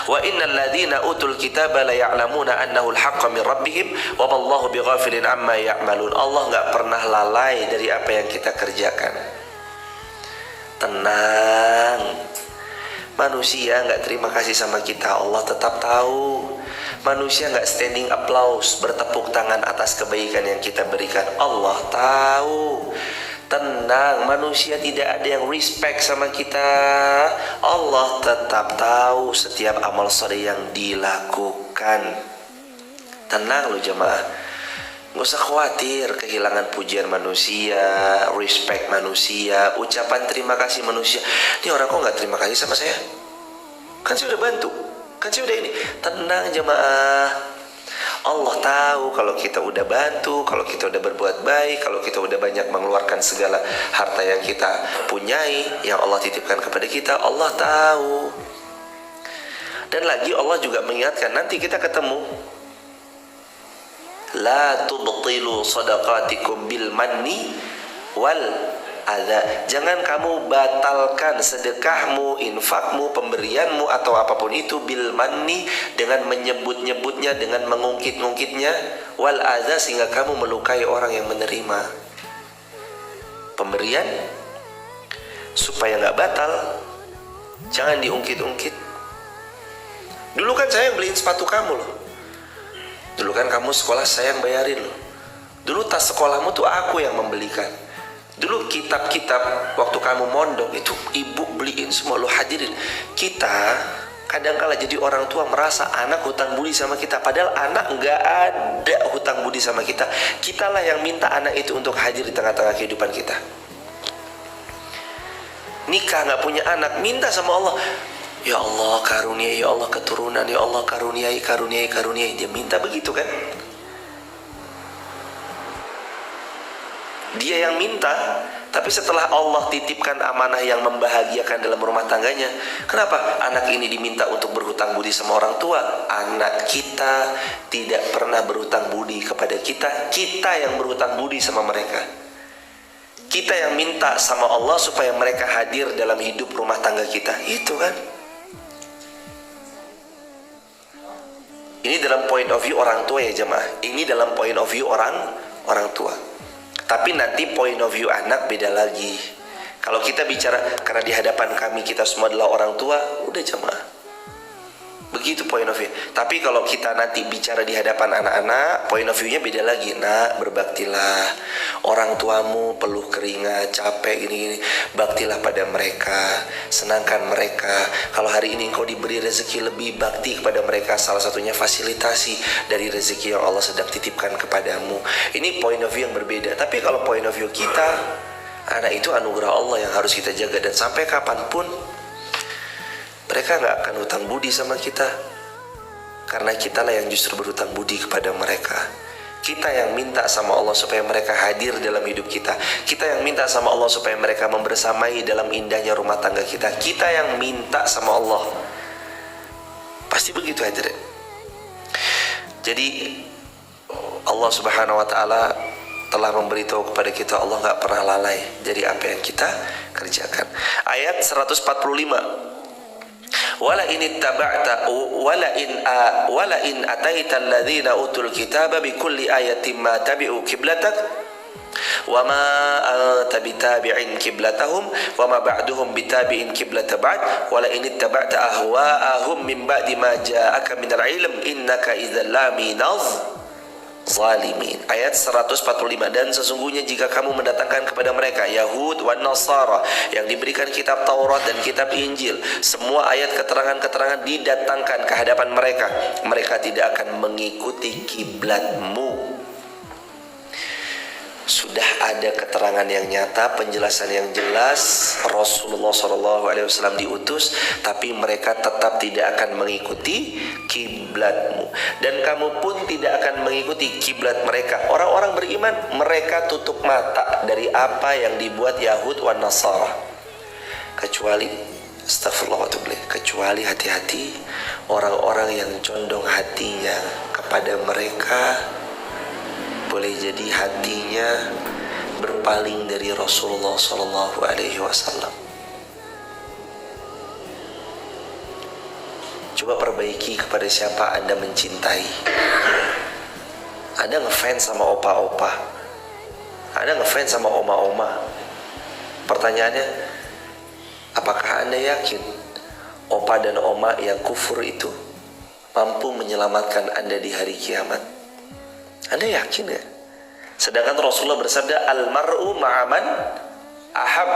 Wa innal ladzina utul kitaba la ya'lamuna annahu al-haqqu min rabbihim wa mallahu bighafilin amma ya'malun. Allah enggak pernah lalai dari apa yang kita kerjakan. Tenang. Manusia enggak terima kasih sama kita, Allah tetap tahu. Manusia enggak standing applause, bertepuk tangan atas kebaikan yang kita berikan, Allah tahu. Tenang, manusia tidak ada yang respect sama kita. Allah tetap tahu setiap amal soleh yang dilakukan. Tenang loh jemaah, gak usah khawatir kehilangan pujian manusia, respect manusia, ucapan terima kasih manusia. Ini orang kok gak terima kasih sama saya? Kan saya udah bantu, kan saya udah ini. Tenang jemaah, Allah tahu kalau kita udah bantu, kalau kita udah berbuat baik, kalau kita udah banyak mengeluarkan segala harta yang kita punyai, yang Allah titipkan kepada kita, Allah tahu. Dan lagi Allah juga mengingatkan, nanti kita ketemu, la tubtilu sadaqatikum bil manni wal adza. Jangan kamu batalkan sedekahmu, infakmu, pemberianmu atau apapun itu bil manni, dengan menyebut-nyebutnya, dengan mengungkit-ungkitnya, wal adza, sehingga kamu melukai orang yang menerima pemberian. Supaya nggak batal, jangan diungkit-ungkit. Dulu kan saya yang beliin sepatu kamu loh. Dulu kan kamu sekolah saya yang bayarin loh. Dulu tas sekolahmu tuh aku yang membelikan. Dulu kitab-kitab waktu kamu mondok itu ibu beliin semua, lo hadirin. Kita kadang-kala jadi orang tua merasa anak hutang budi sama kita, padahal anak nggak ada hutang budi sama kita. Kitalah yang minta anak itu untuk hadir di tengah-tengah kehidupan kita. Nikah nggak punya anak, minta sama Allah, ya Allah karuniai, ya Allah keturunan, ya Allah karuniai, karuniai, karuniai. Dia minta begitu kan? Dia yang minta. Tapi setelah Allah titipkan amanah yang membahagiakan dalam rumah tangganya, kenapa anak ini diminta untuk berhutang budi sama orang tua? Anak kita tidak pernah berhutang budi kepada kita, kita yang berhutang budi sama mereka. Kita yang minta sama Allah supaya mereka hadir dalam hidup rumah tangga kita. Itu kan. Ini dalam point of view orang tua ya jemaah. Ini dalam point of view orang tua. Tapi nanti point of view anak beda lagi. Kalau kita bicara karena di hadapan kami kita semua adalah orang tua, udah jemaah. Begitu point of view. Tapi kalau kita nanti bicara di hadapan anak-anak, point of view-nya beda lagi. Nak, berbaktilah. Orang tuamu peluh keringat, capek gini-gini. Baktilah pada mereka. Senangkan mereka. Kalau hari ini engkau diberi rezeki lebih, bakti kepada mereka. Salah satunya fasilitasi dari rezeki yang Allah sedang titipkan kepadamu. Ini point of view yang berbeda. Tapi kalau point of view kita, anak itu anugerah Allah yang harus kita jaga. Dan sampai kapanpun mereka gak akan hutang budi sama kita, karena kitalah yang justru berhutang budi kepada mereka. Kita yang minta sama Allah supaya mereka hadir dalam hidup kita. Kita yang minta sama Allah supaya mereka membersamai dalam indahnya rumah tangga kita. Kita yang minta sama Allah. Pasti begitu hadirin. Jadi Allah subhanahu wa ta'ala telah memberitahu kepada kita, Allah gak pernah lalai dari apa yang kita kerjakan. Ayat 145. Wala in ittaba'ta wala in ataita alladhina utul kitaba bikulli ayatin ma tabi'u qiblatak wa ma anta bitabi'in qiblatahum wa ma ba'duhum bitabi'in qiblata ba'd wala in ittaba'ta ahwa'ahum min ba'di ma ja'aka minal ilm innaka idzal laminaz zalimin. Ayat 145. Dan sesungguhnya jika kamu mendatangkan kepada mereka Yahud wan Nasara yang diberikan kitab Taurat dan kitab Injil, semua ayat keterangan-keterangan didatangkan ke hadapan mereka, mereka tidak akan mengikuti kiblatmu. Sudah ada keterangan yang nyata, penjelasan yang jelas, Rasulullah SAW diutus, tapi mereka tetap tidak akan mengikuti kiblatmu. Dan kamu pun tidak akan mengikuti kiblat mereka. Orang-orang beriman, mereka tutup mata dari apa yang dibuat Yahud wan Nasara. Kecuali, astagfirullahaladzim, kecuali hati-hati orang-orang yang condong hatinya kepada mereka, boleh jadi hatinya berpaling dari Rasulullah SAW. Coba perbaiki kepada siapa Anda mencintai. Anda ngefans sama opa-opa, Anda ngefans sama oma-oma. Pertanyaannya, apakah Anda yakin opa dan oma yang kufur itu mampu menyelamatkan Anda di hari kiamat? Anda yakin ya? Sedangkan Rasulullah bersabda, Al-mar'u ma'aman ahab.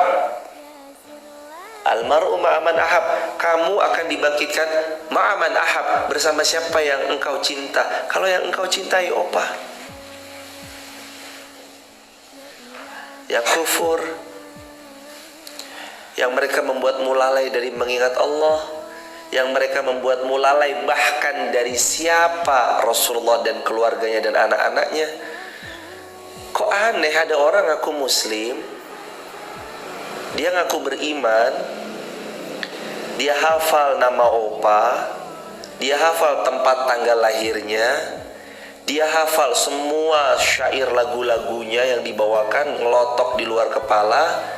Al-mar'u ma'aman ahab. Kamu akan dibangkitkan ma'aman ahab, bersama siapa yang engkau cinta. Kalau yang engkau cintai opa, yang kufur, yang mereka membuatmu lalai dari mengingat Allah, yang mereka membuatmu lalai bahkan dari siapa Rasulullah dan keluarganya dan anak-anaknya. Kok aneh, ada orang ngaku muslim, dia ngaku beriman, dia hafal nama opa, dia hafal tempat tanggal lahirnya, dia hafal semua syair lagu-lagunya yang dibawakan ngelotok di luar kepala.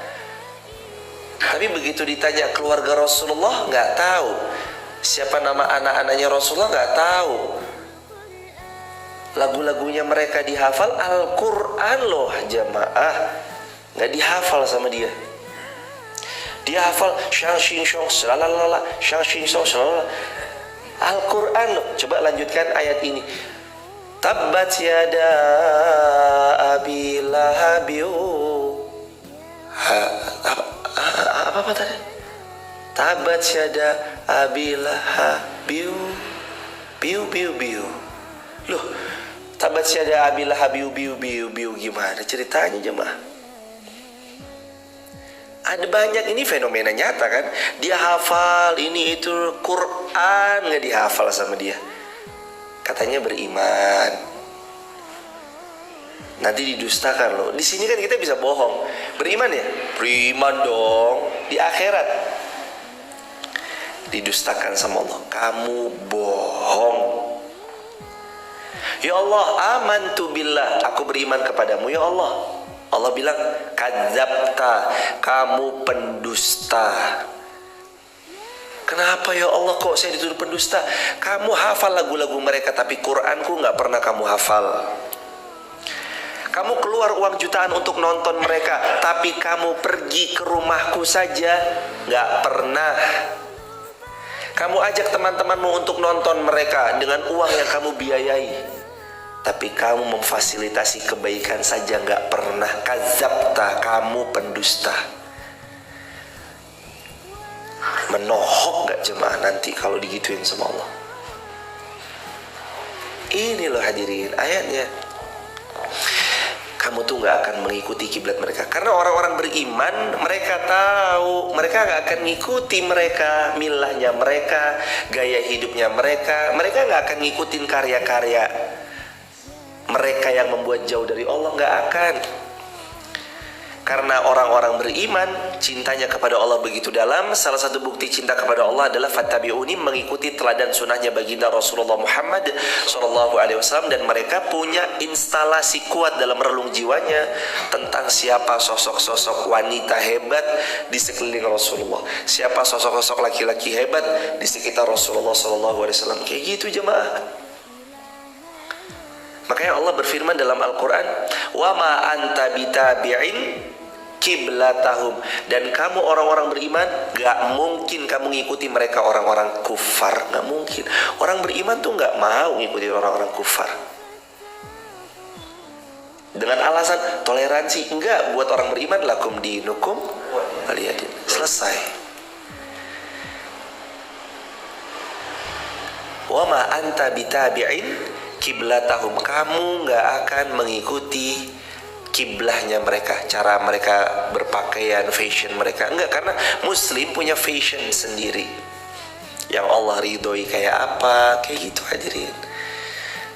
Tapi begitu ditanya keluarga Rasulullah, nggak tahu. Siapa nama anak-anaknya Rasulullah, nggak tahu. Lagu-lagunya mereka dihafal, Al-Quran loh jamaah, nggak dihafal sama dia. Dia hafal syang shing shong salalala, syang shing shong salalala, Al-Quran loh. Coba lanjutkan ayat ini. Tabbat yada abi lahabiu. Apa tadi? Tabat syada abilah biu biu biu biu. Loh, tabat syada abilah biu biu biu biu, gimana ceritanya jemaah? Ada banyak, ini fenomena nyata kan? Dia hafal ini itu, Quran nggak dihafal sama dia. Katanya beriman, nanti didustakan loh. Di sini kan kita bisa bohong. Beriman ya? Beriman dong. Di akhirat didustakan sama Allah. Kamu bohong. Ya Allah, amantu billah, aku beriman kepadamu ya Allah. Allah bilang, kadzabta, kamu pendusta. Kenapa ya Allah kok saya dituduh pendusta? Kamu hafal lagu-lagu mereka, tapi Quranku nggak pernah kamu hafal. Kamu keluar uang jutaan untuk nonton mereka, tapi kamu pergi ke rumahku saja nggak pernah. Kamu ajak teman-temanmu untuk nonton mereka dengan uang yang kamu biayai, tapi kamu memfasilitasi kebaikan saja nggak pernah. Kadzabta, kamu pendusta. Menohok gak jemaah nanti kalau digituin sama Allah? Ini loh hadirin ayatnya. Kamu tuh gak akan mengikuti kiblat mereka, karena orang-orang beriman mereka tahu mereka gak akan ngikuti mereka, milahnya mereka, gaya hidupnya mereka. Mereka gak akan ngikutin karya-karya mereka yang membuat jauh dari Allah, gak akan. Karena orang-orang beriman cintanya kepada Allah begitu dalam. Salah satu bukti cinta kepada Allah adalah fattabi'uni, mengikuti teladan sunnahnya baginda Rasulullah Muhammad SAW. Dan mereka punya instalasi kuat dalam relung jiwanya tentang siapa sosok-sosok wanita hebat di sekeliling Rasulullah, siapa sosok-sosok laki-laki hebat di sekitar Rasulullah SAW. Kayak gitu jemaah. Makanya Allah berfirman dalam Al-Quran, wa ma anta bitabi'in kiblatahum, dan kamu orang-orang beriman gak mungkin kamu ngikuti mereka orang-orang kufar. Gak mungkin. Orang beriman tuh gak mau ngikuti orang-orang kufar dengan alasan toleransi. Enggak, buat orang beriman lakum dinukum waliyadin, selesai. Wa ma anta bitabi'in kiblatahum, kamu gak akan mengikuti kiblahnya mereka, cara mereka berpakaian, fashion mereka. Enggak, karena muslim punya fashion sendiri yang Allah ridhoi. Kayak apa? Kayak gitu hadirin.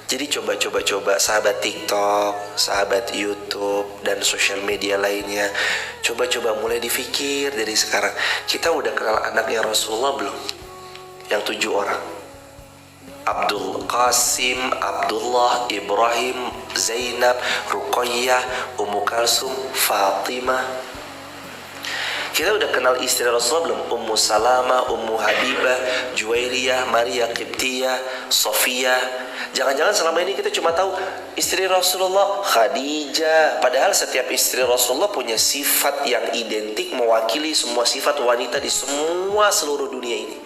Jadi coba sahabat TikTok, sahabat YouTube dan sosial media lainnya, coba mulai difikir dari sekarang. Kita udah kenal anaknya Rasulullah belum? Yang 7 orang, Abdul Qasim, Abdullah, Ibrahim, Zainab, Ruqayyah, Ummu Kalsum, Fatimah. Kita udah kenal istri Rasulullah belum? Ummu Salamah, Ummu Habibah, Juwairiyah, Maria Qibtiyah, Sofia. Jangan-jangan selama ini kita cuma tahu istri Rasulullah Khadijah, padahal setiap istri Rasulullah punya sifat yang identik, mewakili semua sifat wanita di semua seluruh dunia ini.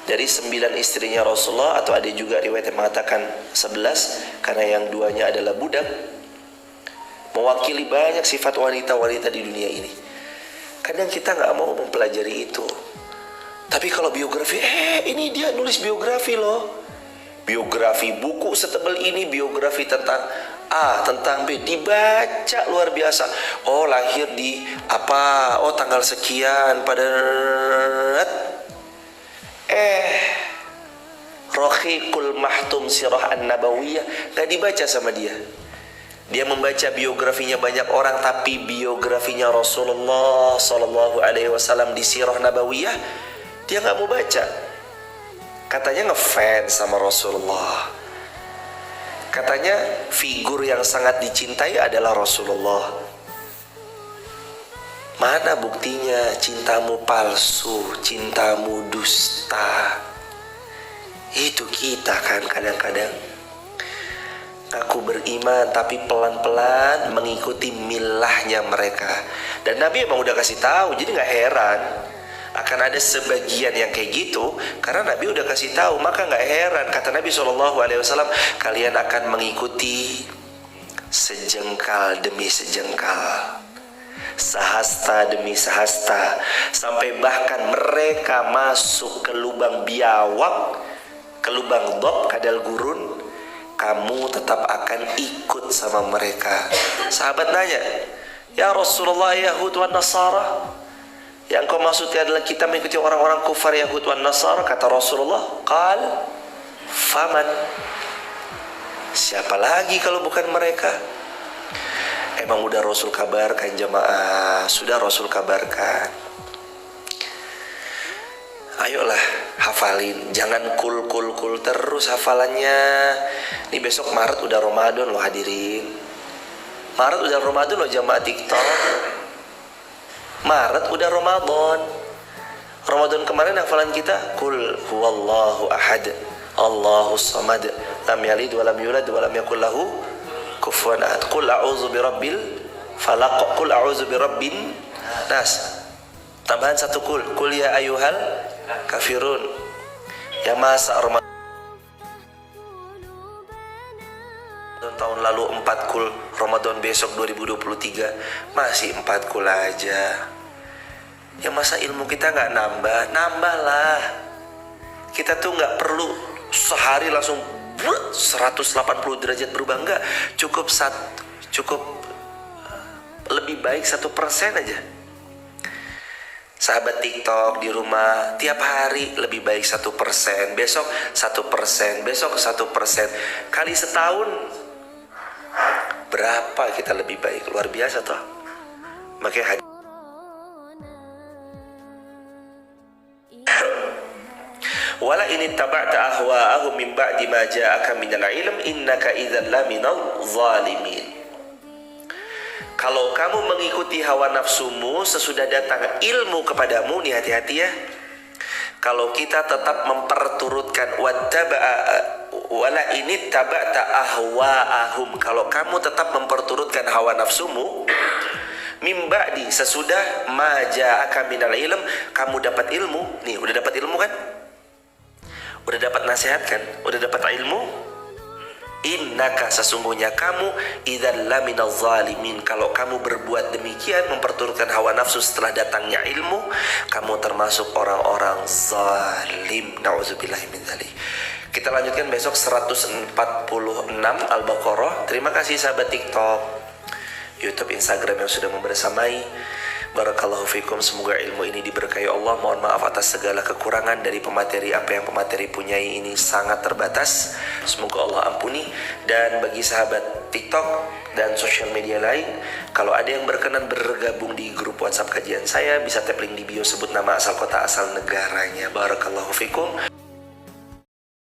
Dari 9 istrinya Rasulullah, atau ada juga riwayat yang mengatakan 11, karena yang 2-nya adalah budak, mewakili banyak sifat wanita-wanita di dunia ini. Kadang kita gak mau mempelajari itu. Tapi kalau biografi, ini dia nulis biografi loh, biografi, buku setebal ini, biografi tentang A, tentang B, dibaca luar biasa. Oh, lahir di apa, oh tanggal sekian pada Rahiqul Mahtum Sirah An-Nabawiyah gak dibaca sama dia. Dia membaca biografinya banyak orang, tapi biografinya Rasulullah SAW di Sirah Nabawiyah dia gak mau baca. Katanya ngefans sama Rasulullah, katanya figur yang sangat dicintai adalah Rasulullah. Mana buktinya? Cintamu palsu, cintamu dusta. Itu kita kan kadang-kadang aku beriman tapi pelan-pelan mengikuti milahnya mereka. Dan Nabi emang udah kasih tahu, jadi gak heran akan ada sebagian yang kayak gitu, karena Nabi udah kasih tahu. Maka gak heran kata Nabi SAW, kalian akan mengikuti sejengkal demi sejengkal, sehasta demi sehasta, sampai bahkan mereka masuk ke lubang biawak, ke lubang dob, kadal gurun, kamu tetap akan ikut sama mereka. Sahabat nanya, ya Rasulullah, Yahud wan Nasara, yang kau maksudnya adalah kita mengikuti orang-orang kufar Yahud wan Nasara? Kata Rasulullah, qal faman, siapa lagi kalau bukan mereka? Emang udah Rasul kabarkan jemaah, sudah Rasul kabarkan. Ayolah hafalin, jangan kul terus hafalannya. Ini besok Maret udah Ramadan loh hadirin. Maret udah Ramadan loh jemaah TikTok. Maret udah Ramadan. Ramadan kemarin hafalan kita Qul huwallahu ahad Allahus samad lam yalid wa lam yulad wa lam yakul lahu kufuwan ahad. Qul a'udzu birabbil falaq, qul a'udzu birabbin nas. Tambahan satu qul ya ayyuhal kafirun. Yang masa Ramadan tahun lalu 4 kul, Ramadan besok 2023 masih 4 kul aja. Ya masa ilmu kita nggak nambah lah. Kita tuh nggak perlu sehari langsung 180 derajat berubah, enggak. Cukup lebih baik 1% aja. Sahabat TikTok di rumah tiap hari lebih baik 1%, besok 1%, besok 1%, kali setahun berapa kita lebih baik, luar biasa toh. Makanya wala in ittaba'ta ahwa'ahum min ba'di ma ja'aka minal ilm innaka idzal laminal zalimin. Kalau kamu mengikuti hawa nafsumu sesudah datang ilmu kepadamu, nih hati-hati ya. Kalau kita tetap memperturutkan wala ini tabata ahwa'ahum, kalau kamu tetap memperturutkan hawa nafsumu, mimba'di sesudah maja'aka minal ilm, kamu dapat ilmu. Nih udah dapat ilmu kan, udah dapat nasihat kan, udah dapat ilmu. Innaka sesungguhnya kamu idzal laminaz zalimin, kalau kamu berbuat demikian memperturutkan hawa nafsu setelah datangnya ilmu, kamu termasuk orang-orang zalim. Nauzubillahi min dzalik. Kita lanjutkan besok 146 Al-Baqarah. Terima kasih sahabat TikTok, YouTube, Instagram yang sudah membersamai. Barakallahu fikum, semoga ilmu ini diberkahi Allah. Mohon maaf atas segala kekurangan dari pemateri. Apa yang pemateri punyai ini sangat terbatas, semoga Allah ampuni. Dan bagi sahabat TikTok dan sosial media lain, kalau ada yang berkenan bergabung di grup WhatsApp kajian saya, bisa tap link di bio, sebut nama, asal kota, asal negaranya. Barakallahu fikum.